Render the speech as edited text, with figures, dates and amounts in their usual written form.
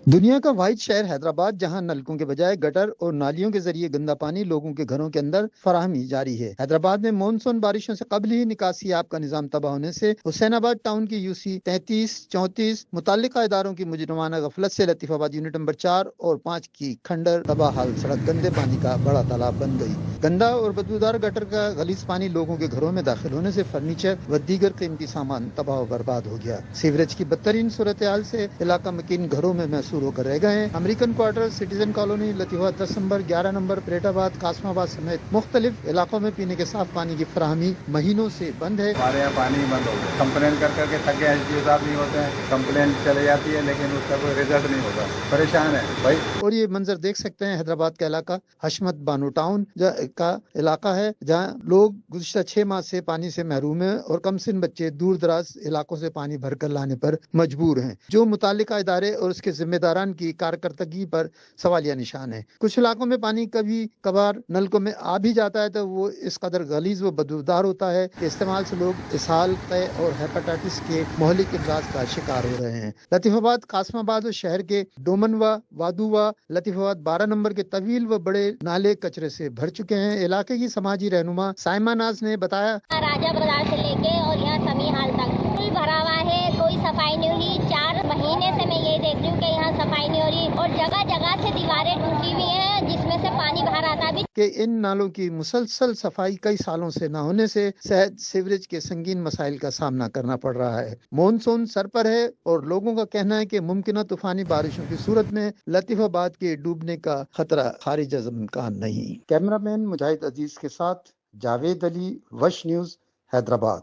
دنیا کا واحد شہر حیدرآباد، جہاں نلکوں کے بجائے گٹر اور نالیوں کے ذریعے گندا پانی لوگوں کے گھروں کے اندر فراہمی جاری ہے۔ حیدرآباد میں مونسون بارشوں سے قبل ہی نکاسی آب کا نظام تباہ ہونے سے حسین آباد ٹاؤن کی UC 33 34 متعلقہ اداروں کی مجرمانہ غفلت سے لطیف آباد یونٹ نمبر 4 اور 5 کی کھنڈر تباہ حال سڑک گندے پانی کا بڑا تالاب بن گئی۔ گندا اور بدبودار گٹر کا غلیظ پانی لوگوں کے گھروں میں داخل ہونے سے فرنیچر و دیگر قیمتی سامان تباہ و برباد ہو گیا۔ سیوریج کی بدترین صورتحال سے علاقہ مکین گھروں میں محسوس ہو کر رہ گئے ہیں۔ امریکن کوارٹر، سٹیزن کالونی، لطیف آباد 10 نمبر، 11 نمبر، پریٹ آباد، قاسم آباد سمیت مختلف علاقوں میں پینے کے صاف پانی کی فراہمی مہینوں سے بند ہے۔ ہمارے یہاں پانی بند ہو گیا، کمپلین کر کے تھک گئے، SDO صاحب نہیں ہوتے ہیں، کمپلین چلے جاتی ہے لیکن اس کا کوئی رزلٹ نہیں ہوتا، پریشان ہے بھائی۔ اور یہ منظر دیکھ سکتے ہیں حیدرآباد کا علاقہ حشمت بانو ٹاؤن کا علاقہ ہے، جہاں لوگ گزشتہ 6 ماہ سے پانی سے محروم ہیں اور کم سن بچے دور دراز علاقوں سے پانی بھر کر لانے پر مجبور ہیں، جو متعلقہ ادارے اور اس کے ذمہ داران کی کارکردگی پر سوالیہ نشان ہے۔ کچھ علاقوں میں پانی کبھی کبھار نلکوں میں آ بھی جاتا ہے تو وہ اس قدر غلیظ و بدبودار ہوتا ہے کہ استعمال سے لوگ اسہال، قے اور ہیپاٹائٹس کے مہلک امراض کا شکار ہو رہے ہیں۔ لطیف آباد، قاسم آباد اور شہر کے ڈومنوا، وادوا، لطیف آباد 12 نمبر کے طویل و بڑے نالے کچرے سے بھر چکے ہیں۔ علاقے کی سماجی رہنما سائمہ ناز نے بتایا، راجہ بازار سے لے کے اور یہاں سمی حال تک پل بھرا ہوا ہے، کوئی صفائی نہیں ہو رہی۔ 4 مہینے سے میں یہ دیکھ رہی ہوں کہ یہاں صفائی نہیں ہو رہی اور جگہ جگہ سے دیواریں ٹوٹی ہوئی ہیں جس میں سے پانی باہر آتا بھی کہ ان نالوں کی مسلسل صفائی کئی سالوں سے نہ ہونے سے صحت سیوریج کے سنگین مسائل کا سامنا کرنا پڑ رہا ہے۔ مونسون سر پر ہے اور لوگوں کا کہنا ہے کہ ممکنہ طوفانی بارشوں کی صورت میں لطیف آباد کے ڈوبنے کا خطرہ خارج از امکان نہیں۔ کیمرہ مین مجاہد عزیز کے ساتھ جاوید علی، وش نیوز، حیدرآباد۔